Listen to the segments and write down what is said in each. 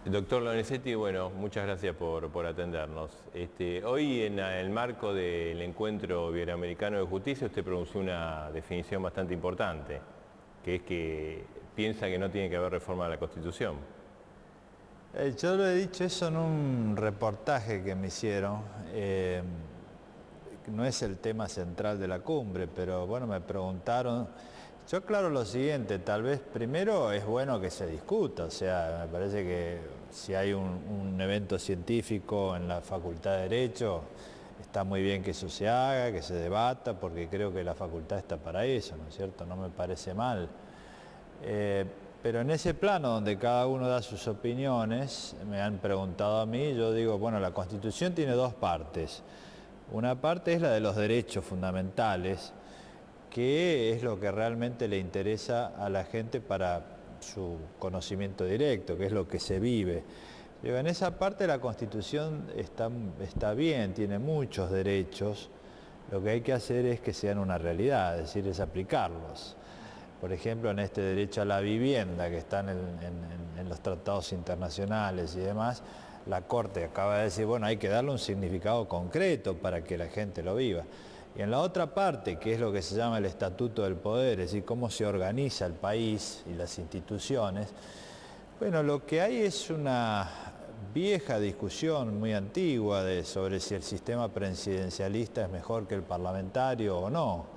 Doctor Lorenzetti, bueno, muchas gracias por atendernos. Hoy en el marco del Encuentro Iberoamericano de Justicia usted pronunció una definición bastante importante, que es que piensa que no tiene que haber reforma de la Constitución. Yo lo he dicho eso en un reportaje que me hicieron. No es el tema central de la cumbre, pero bueno, me preguntaron. Yo aclaro lo siguiente, tal vez primero es bueno que se discuta, o sea, me parece que si hay un evento científico en la Facultad de Derecho, está muy bien que eso se haga, que se debata, porque creo que la facultad está para eso, ¿no es cierto? No me parece mal. Pero en ese plano donde cada uno da sus opiniones, me han preguntado a mí, yo digo, bueno, la Constitución tiene dos partes. Una parte es la de los derechos fundamentales, que es lo que realmente le interesa a la gente para su conocimiento directo, que es lo que se vive. Digo, en esa parte la Constitución está bien, tiene muchos derechos, lo que hay que hacer es que sean una realidad, es decir, es aplicarlos. Por ejemplo, en este derecho a la vivienda que está en los tratados internacionales y demás, la Corte acaba de decir, bueno, hay que darle un significado concreto para que la gente lo viva. Y en la otra parte, que es lo que se llama el Estatuto del Poder, es decir, cómo se organiza el país y las instituciones, bueno, lo que hay es una vieja discusión muy antigua sobre si el sistema presidencialista es mejor que el parlamentario o no.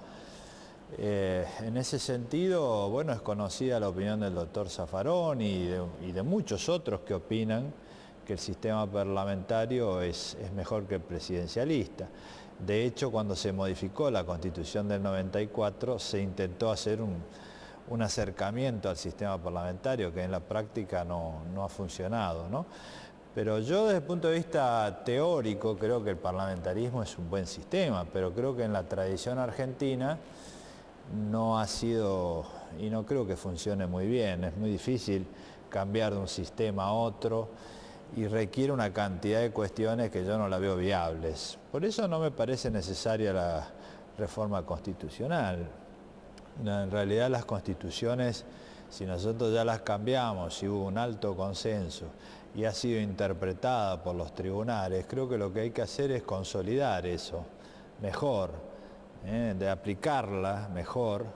En ese sentido, bueno, es conocida la opinión del doctor Zaffaroni y de muchos otros que opinan que el sistema parlamentario es mejor que el presidencialista. De hecho, cuando se modificó la Constitución del 94, se intentó hacer un acercamiento al sistema parlamentario que en la práctica no ha funcionado, ¿no? Pero yo desde el punto de vista teórico creo que el parlamentarismo es un buen sistema, pero creo que en la tradición argentina no ha sido, y no creo que funcione muy bien, es muy difícil cambiar de un sistema a otro y requiere una cantidad de cuestiones que yo no la veo viables. Por eso no me parece necesaria la reforma constitucional. En realidad las constituciones, si nosotros ya las cambiamos, si hubo un alto consenso y ha sido interpretada por los tribunales, creo que lo que hay que hacer es consolidar eso mejor, de aplicarla mejor,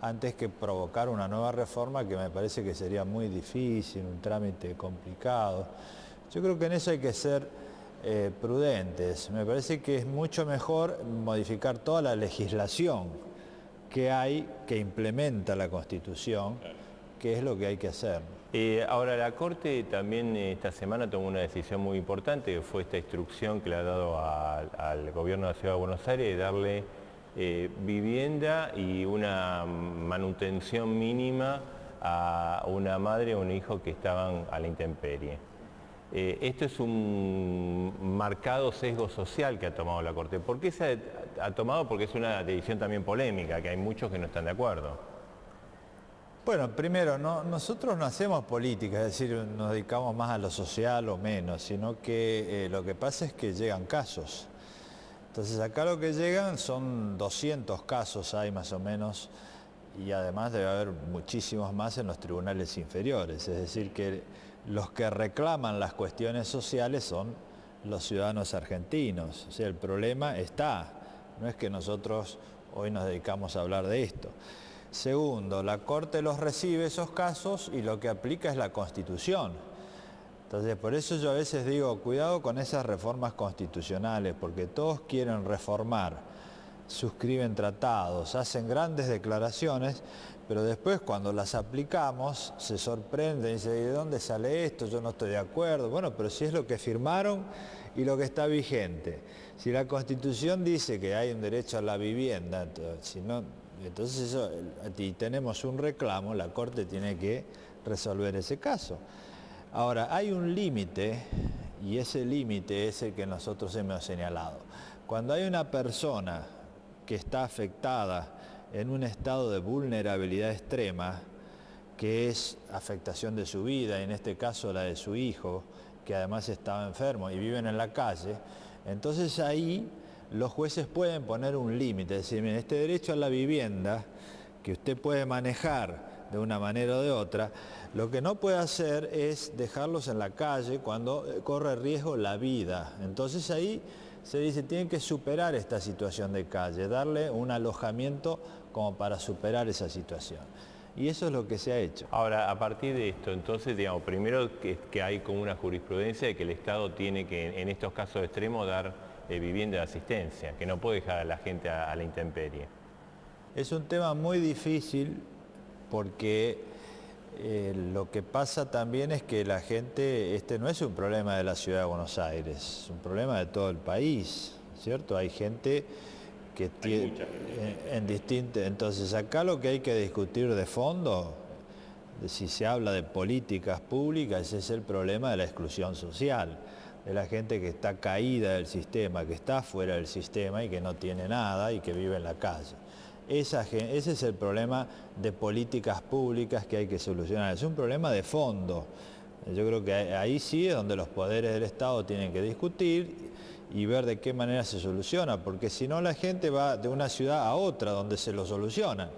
antes que provocar una nueva reforma que me parece que sería muy difícil, un trámite complicado. Yo creo que en eso hay que ser prudentes. Me parece que es mucho mejor modificar toda la legislación que hay, que implementa la Constitución, que es lo que hay que hacer. Ahora, la Corte también esta semana tomó una decisión muy importante, que fue esta instrucción que le ha dado al gobierno de la Ciudad de Buenos Aires de darle vivienda y una manutención mínima a una madre o un hijo que estaban a la intemperie. Esto es un marcado sesgo social que ha tomado la Corte. ¿Por qué se ha tomado? Porque es una decisión también polémica, que hay muchos que no están de acuerdo. Bueno, primero, nosotros no hacemos política, es decir, nos dedicamos más a lo social o menos, sino que lo que pasa es que llegan casos. Entonces acá lo que llegan son 200 casos, hay más o menos, y además debe haber muchísimos más en los tribunales inferiores, es decir, que los que reclaman las cuestiones sociales son los ciudadanos argentinos. O sea, el problema está, no es que nosotros hoy nos dedicamos a hablar de esto. Segundo, la Corte los recibe esos casos y lo que aplica es la Constitución. Entonces, por eso yo a veces digo, cuidado con esas reformas constitucionales, porque todos quieren reformar, suscriben tratados, hacen grandes declaraciones, pero después cuando las aplicamos se sorprenden y dicen, ¿de dónde sale esto? Yo no estoy de acuerdo. Bueno, pero si es lo que firmaron y lo que está vigente. Si la Constitución dice que hay un derecho a la vivienda, entonces eso, y tenemos un reclamo, la Corte tiene que resolver ese caso. Ahora, hay un límite, y ese límite es el que nosotros hemos señalado. Cuando hay una persona que está afectada en un estado de vulnerabilidad extrema, que es afectación de su vida, y en este caso la de su hijo, que además estaba enfermo y viven en la calle, entonces ahí los jueces pueden poner un límite, es decir, este derecho a la vivienda que usted puede manejar de una manera o de otra, lo que no puede hacer es dejarlos en la calle cuando corre riesgo la vida. Entonces ahí se dice, tienen que superar esta situación de calle, darle un alojamiento como para superar esa situación. Y eso es lo que se ha hecho. Ahora, a partir de esto, entonces, digamos, primero que hay como una jurisprudencia de que el Estado tiene que, en estos casos extremos, dar vivienda de asistencia, que no puede dejar a la gente a la intemperie. Es un tema muy difícil porque lo que pasa también es que la gente, este no es un problema de la ciudad de Buenos Aires, es un problema de todo el país, ¿cierto? Hay gente que tiene en distintas. Entonces acá lo que hay que discutir de fondo, si se habla de políticas públicas, ese es el problema de la exclusión social, de la gente que está caída del sistema, que está fuera del sistema y que no tiene nada y que vive en la calle. Ese es el problema de políticas públicas que hay que solucionar, es un problema de fondo. Yo creo que ahí sí es donde los poderes del Estado tienen que discutir y ver de qué manera se soluciona, porque si no la gente va de una ciudad a otra donde se lo solucionan.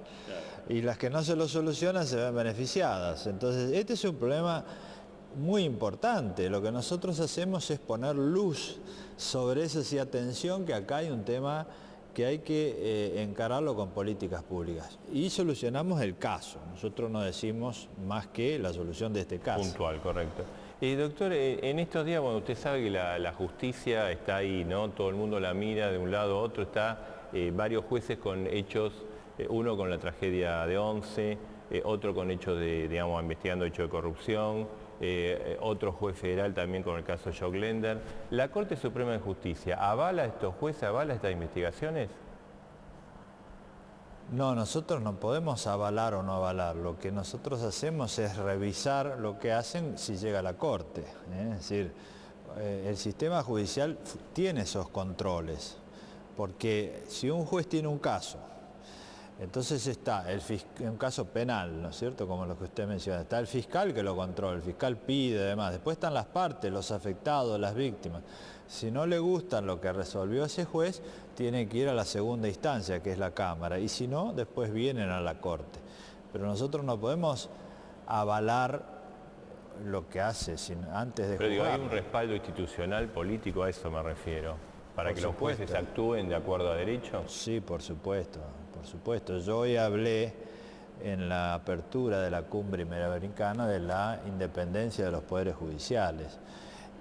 Y las que no se lo solucionan se ven beneficiadas. Entonces, este es un problema muy importante. Lo que nosotros hacemos es poner luz sobre eso y atención que acá hay un tema que hay que encararlo con políticas públicas. Y solucionamos el caso. Nosotros no decimos más que la solución de este caso. Puntual, correcto. Doctor, en estos días, bueno, usted sabe que la justicia está ahí, ¿no? Todo el mundo la mira de un lado a otro, está varios jueces con hechos, uno con la tragedia de Once, otro con hechos de, digamos, investigando hechos de corrupción, otro juez federal también con el caso Jock Lender. ¿La Corte Suprema de Justicia avala a estos jueces, avala estas investigaciones? No, nosotros no podemos avalar o no avalar. Lo que nosotros hacemos es revisar lo que hacen si llega a la Corte. Es decir, el sistema judicial tiene esos controles, porque si un juez tiene un caso, entonces está un caso penal, ¿no es cierto?, como lo que usted menciona, está el fiscal que lo controla, el fiscal pide y demás, después están las partes, los afectados, las víctimas. Si no le gustan lo que resolvió ese juez, tiene que ir a la segunda instancia, que es la Cámara, y si no, después vienen a la Corte. Pero nosotros no podemos avalar lo que hace antes de juzgar. Pero digo, hay un respaldo institucional, político, a eso me refiero, para que los jueces actúen de acuerdo a derecho. Sí, por supuesto, por supuesto. Yo hoy hablé en la apertura de la Cumbre Iberoamericana de la independencia de los poderes judiciales.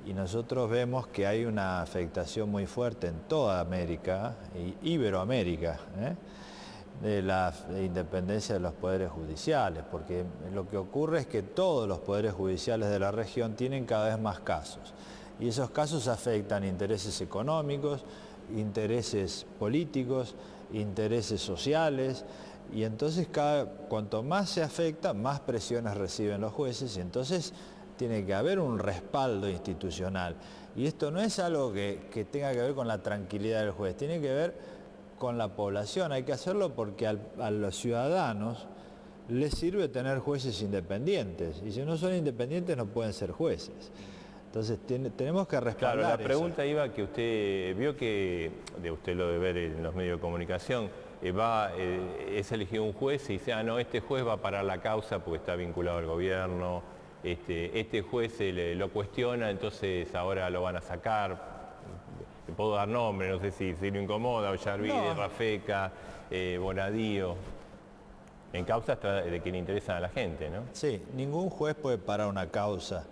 Y nosotros vemos que hay una afectación muy fuerte en toda América, y Iberoamérica, de la independencia de los poderes judiciales, porque lo que ocurre es que todos los poderes judiciales de la región tienen cada vez más casos. Y esos casos afectan intereses económicos, intereses políticos, intereses sociales, y entonces cuanto más se afecta, más presiones reciben los jueces, y entonces tiene que haber un respaldo institucional. Y esto no es algo que tenga que ver con la tranquilidad del juez, tiene que ver con la población. Hay que hacerlo porque a los ciudadanos les sirve tener jueces independientes, y si no son independientes no pueden ser jueces. Entonces tenemos que respaldar. Claro, la pregunta iba que usted vio que, usted lo debe ver en los medios de comunicación, es elegido un juez y dice, no, este juez va a parar la causa porque está vinculado al gobierno, este juez lo cuestiona, entonces ahora lo van a sacar. Le puedo dar nombre, no sé si lo incomoda, Ollarvide, Rafeca, Bonadío, en causas de que le interesan a la gente, ¿no? Sí, ningún juez puede parar una causa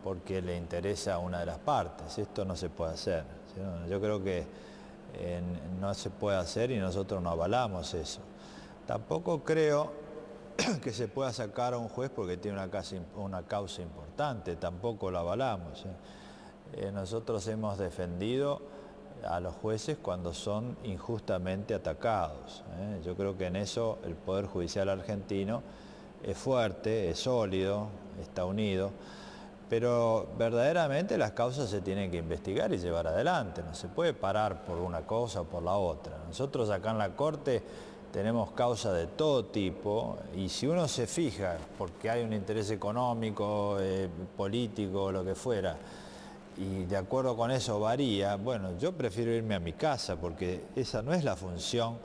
porque le interesa a una de las partes. Esto no se puede hacer, ¿sí? Yo creo que no se puede hacer y nosotros no avalamos eso. Tampoco creo que se pueda sacar a un juez porque tiene una causa importante, tampoco lo avalamos. Nosotros hemos defendido a los jueces cuando son injustamente atacados. Yo creo que en eso el Poder Judicial argentino es fuerte, es sólido, está unido, pero verdaderamente las causas se tienen que investigar y llevar adelante, no se puede parar por una cosa o por la otra. Nosotros acá en la Corte tenemos causas de todo tipo y si uno se fija, porque hay un interés económico, político, lo que fuera, y de acuerdo con eso varía, bueno, yo prefiero irme a mi casa porque esa no es la función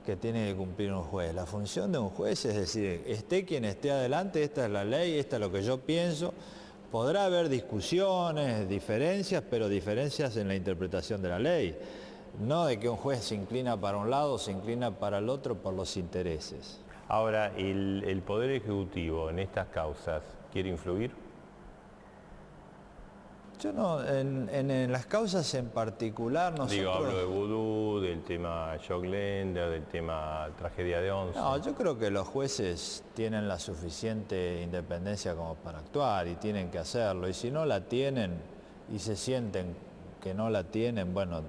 que tiene que cumplir un juez. La función de un juez es decir, esté quien esté adelante, esta es la ley, esta es lo que yo pienso. Podrá haber discusiones, diferencias, pero diferencias en la interpretación de la ley. No de que un juez se inclina para un lado o se inclina para el otro por los intereses. Ahora, ¿el Poder Ejecutivo en estas causas quiere influir? Yo no, en las causas en particular nosotros... Digo, hablo de Vudú, del tema Jock Lender, del tema Tragedia de Once. No, yo creo que los jueces tienen la suficiente independencia como para actuar y tienen que hacerlo. Y si no la tienen y se sienten que no la tienen, bueno,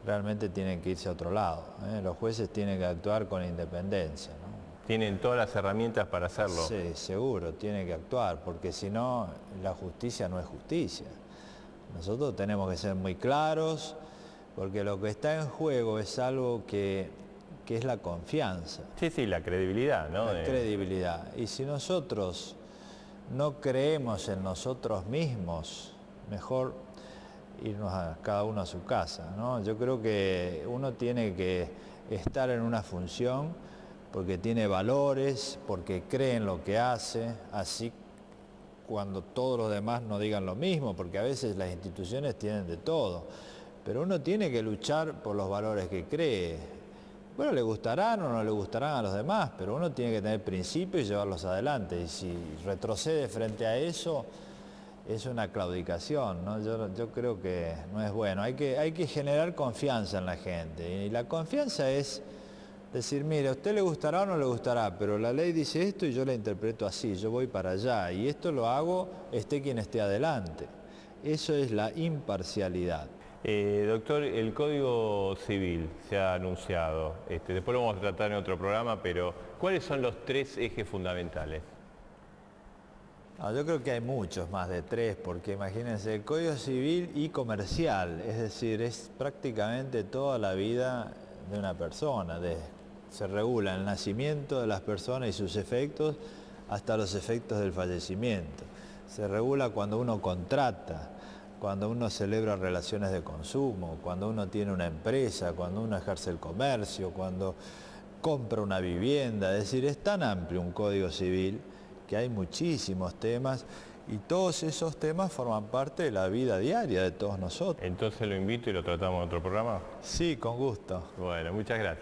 realmente tienen que irse a otro lado, ¿eh? Los jueces tienen que actuar con independencia, ¿no? ¿Tienen todas las herramientas para hacerlo? Sí, seguro, tienen que actuar, porque si no, la justicia no es justicia. Nosotros tenemos que ser muy claros, porque lo que está en juego es algo que es la confianza. Sí, sí, la credibilidad, ¿no? La credibilidad. Y si nosotros no creemos en nosotros mismos, mejor irnos cada uno a su casa, ¿no? Yo creo que uno tiene que estar en una función porque tiene valores, porque cree en lo que hace, así cuando todos los demás no digan lo mismo, porque a veces las instituciones tienen de todo, pero uno tiene que luchar por los valores que cree. Bueno, le gustarán o no le gustarán a los demás, pero uno tiene que tener principios y llevarlos adelante, y si retrocede frente a eso, es una claudicación, ¿no? Yo creo que no es bueno. Hay que generar confianza en la gente, y la confianza es decir, mire, a usted le gustará o no le gustará, pero la ley dice esto y yo la interpreto así, yo voy para allá, y esto lo hago esté quien esté adelante. Eso es la imparcialidad. Doctor, el Código Civil se ha anunciado, después lo vamos a tratar en otro programa, pero ¿cuáles son los 3 ejes fundamentales? No, yo creo que hay muchos más de 3, porque imagínense, el Código Civil y comercial, es decir, es prácticamente toda la vida de una persona, se regula el nacimiento de las personas y sus efectos hasta los efectos del fallecimiento. Se regula cuando uno contrata, cuando uno celebra relaciones de consumo, cuando uno tiene una empresa, cuando uno ejerce el comercio, cuando compra una vivienda. Es decir, es tan amplio un Código Civil que hay muchísimos temas y todos esos temas forman parte de la vida diaria de todos nosotros. Entonces lo invito y lo tratamos en otro programa. Sí, con gusto. Bueno, muchas gracias.